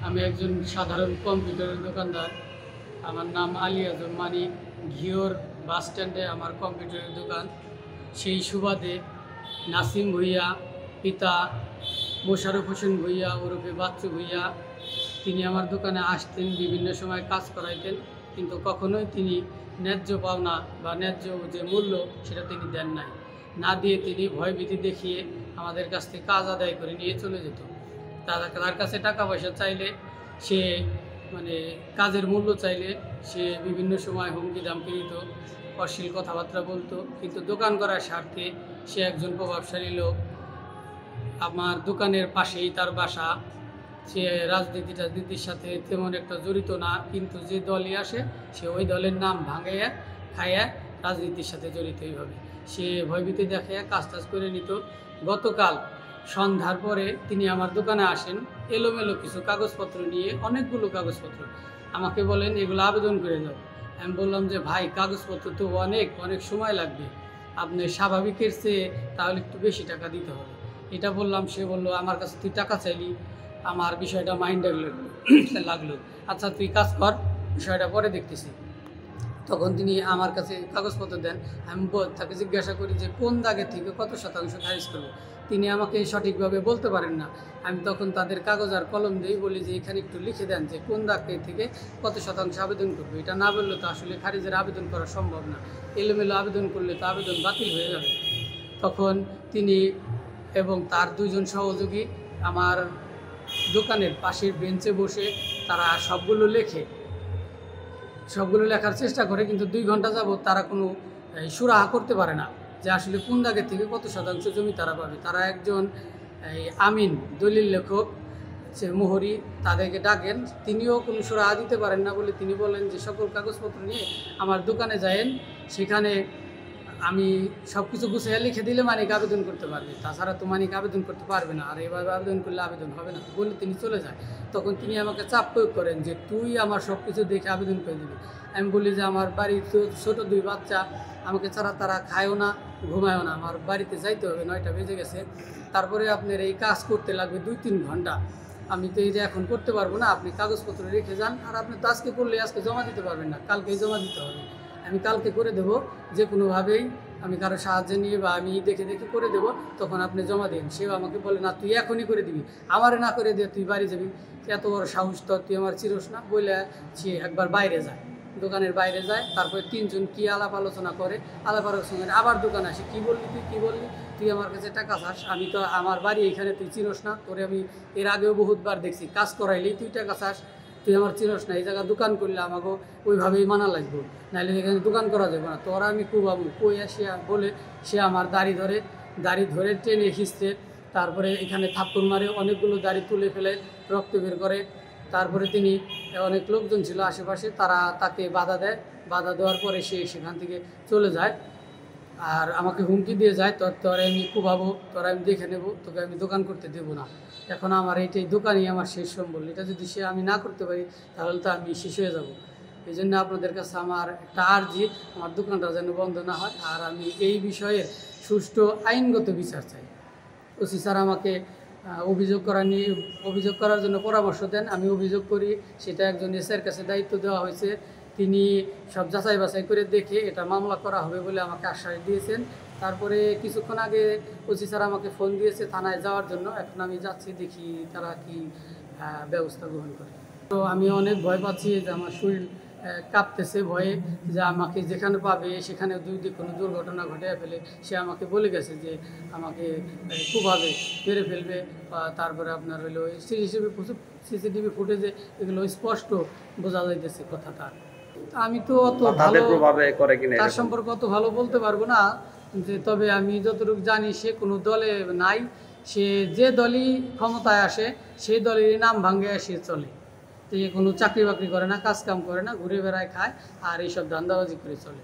আমি একজন সাধারণ কম্পিউটারের দোকানদার। আমার নাম আলী আজম মানিক। ঘিওর বাস স্ট্যান্ডে আমার কম্পিউটারের দোকান। সেই সুবাদে নাসিম ভুইয়া পিতা মোশাররফ হোসেন ভুইয়া ওরফে বাচ্চু ভুইয়া, তিনি আমার দোকানে আসতেন, বিভিন্ন সময় কাজ করাইতেন, কিন্তু কখনোই তিনি ন্যায্য পাওনা বা ন্যায্য যে মূল্য সেটা তিনি দেন নাই। না দিয়ে তিনি ভয়ভীতি দেখিয়ে আমাদের কাছ থেকে কাজ আদায় করে নিয়ে চলে যেত। তার কাছে টাকা পয়সা চাইলে, সে কাজের মূল্য চাইলে সে বিভিন্ন সময় হুমকি ধামকি দিত, অশ্লীল কথাবার্তা বলতো। কিন্তু দোকান করার স্বার্থে সে একজন প্রভাবশালী লোক। আমার দোকানের পাশেই তার বাসা। সে রাজনীতির সাথে তেমন একটা জড়িত না, কিন্তু যে দলই আসে সে ওই দলের নাম ভাঙাইয়া খাইয়া রাজনীতির সাথে জড়িত। এইভাবে সে ভয়ভীতি দেখাইয়া কাজ করে নিত। গতকাল সন্ধ্যার পরে তিনি আমার দোকানে আসেন, এলোমেলো কিছু কাগজপত্র নিয়ে, অনেকগুলো কাগজপত্র। আমাকে বলেন এগুলো আবেদন করে দাও। আমি বললাম যে ভাই, কাগজপত্র তো অনেক সময় লাগবে, আপনি স্বাভাবিকের চেয়ে তাহলে একটু বেশি টাকা দিতে হবে। এটা বললাম, সে বলল আমার কাছে তুই টাকা চাইলি, আমার বিষয়টা মাইন্ডে লাগলো। আচ্ছা তুই কাজ কর, বিষয়টা পরে দেখতেছি। তখন তিনি আমার কাছে কাগজপত্র দেন। আমি তাকে জিজ্ঞাসা করি যে কোন দাগের থেকে কত শতাংশ খারিজ করবো। তিনি আমাকে সঠিকভাবে বলতে পারেন না। আমি তখন তাদের কাগজ আর কলম দিয়েই বলি যে এখানে একটু লিখে দেন যে কোন দাগ থেকে কত শতাংশ আবেদন করবো। এটা না বললে তো আসলে খারিজের আবেদন করা সম্ভব না। এলোমেলো আবেদন করলে তো আবেদন বাতিল হয়ে যাবে। তখন তিনি এবং তার দুইজন সহযোগী আমার দোকানের পাশের বেঞ্চে বসে তারা সবগুলো লেখার চেষ্টা করে, কিন্তু 2 ঘন্টা যাবত তারা কোনো সুরাহা করতে পারে না যে আসলে কোন দাগের থেকে কত শতাংশ জমি তারা পাবে। তারা একজন আমিন দলিল লেখক, সে মোহরি, তাদেরকে ডাকেন, তিনিও কোনো সুরাহা দিতে পারেন না বলে তিনি বলেন যে সকল কাগজপত্র নিয়ে আমার দোকানে যায়েন, সেখানে আমি সব কিছু গুছিয়ে লিখে দিলে মানিক আবেদন করতে পারবে, তাছাড়া তো মানিক আবেদন করতে পারবে না, আর এভাবে আবেদন করলে আবেদন হবে না বলে তিনি চলে যায়। তখন তিনি আমাকে চাপ প্রয়োগ করেন যে তুই আমার সব কিছু দেখে আবেদন করে দিবি। আমি বলি যে আমার বাড়ির ছোট 2 বাচ্চা, আমাকে ছাড়া তারা খায়ও না, ঘুমায়ও না, আমার বাড়িতে যাইতে হবে, 9টা বেজে গেছে। তারপরে আপনার এই কাজ করতে লাগবে 2-3 ঘন্টা। আমি তো এই যে এখন করতে পারবো না, আপনি কাগজপত্র রেখে যান, আর আপনি তো আজকে করলে আজকে জমা দিতে পারবেন না, কালকেই জমা দিতে হবে। আমি কালকে করে দেবো, যে কোনোভাবেই আমি কারো সাহায্য নিয়ে বা আমি দেখে করে দেবো, তখন আপনি জমা দিন। সেও আমাকে বলে না তুই এখনই করে দিবি, আমারে না করে দিয়ে তুই বাড়ি যাবি, এত বড় সাহস তো, তুই আমার চিরস না বলে সে একবার বাইরে যায়, দোকানের বাইরে যায়। তারপরে 3 জন কি আলাপ আলোচনা করে, আবার দোকানে আসে, কী বললি তুই আমার কাছে টাকা চাস, আমি তো আমার বাড়ি এখানে, তুই চিনস না, তোরে আমি এর আগেও বহুতবার দেখছি, কাজ করাইলেই তুই টাকা চাস, তুই আমার চিনস না, এই জায়গায় দোকান করলে আমাকে ওইভাবেই মানা লাগবে, নাহলে এখানে দোকান করা যাবে না, তোরা আমি কুবাবু কই আসিয়া বলে সে আমার দাড়ি ধরে টেনে খিঁচতে, তারপরে এখানে থাপ্পড় মারে, অনেকগুলো দাড়ি তুলে ফেলে রক্ত বের করে। তারপরে তিনি, অনেক লোকজন ছিল আশেপাশে, তারা তাকে বাধা দেয়, বাধা দেওয়ার পরে সে সেখান থেকে চলে যায় আর আমাকে হুমকি দিয়ে যায়, তোরা আমি কুবাবো, তোরা আমি দেখে নেবো, তোকে আমি দোকান করতে দেবো না। এখন আমার এইটাই দোকানই আমার শেষ সম্বল, এটা যদি আমি না করতে পারি তাহলে তো আমি শেষ হয়ে যাব। এই জন্য আপনাদের কাছে আমার একটা আর্জি, আমার দোকানটা যেন বন্ধ না হয়, আর আমি এই বিষয়ের সুষ্ঠু আইনগত বিচার চাই। ওসি স্যার আমাকে অভিযোগ করার জন্য পরামর্শ দেন, আমি অভিযোগ করি, সেটা একজন এসআইয়ের কাছে দায়িত্ব দেওয়া হয়েছে। তিনি সব যাচাই বাছাই করে দেখে এটা মামলা করা হবে বলে আমাকে আশ্বাস দিয়েছেন। তারপরে কিছুক্ষণ আগে ওসি স্যার আমাকে ফোন দিয়েছে থানায় যাওয়ার জন্য, এখন আমি যাচ্ছি, দেখি তারা কি ব্যবস্থা গ্রহণ করে। তো আমি অনেক ভয় পাচ্ছি, যে আমার শরীর কাঁপতেছে ভয়ে, যে আমাকে যেখানে পাবে সেখানে যদি কোনো দুর্ঘটনা ঘটে ফেলে। সে আমাকে বলে গেছে যে আমাকে খুবভাবে মেরে ফেলবে, তারপরে আপনার হলো সিসিটিভি ফুটেজে এগুলো স্পষ্ট বোঝা যাইতেছে কথাটা। আমি তো অত ভালো তার সম্পর্কে অত ভালো বলতে পারবো না, যে তবে আমি যতটুকু জানি সে কোনো দলে নাই, সে যে দলই ক্ষমতায় আসে সেই দলেরই নাম ভাঙ্গে সে চলে। তো কোনো চাকরি বাকরি করে না, কাজ কাম করে না, ঘুরে বেড়ায়, খায় আর এইসব ধান্দাবাজি করে চলে।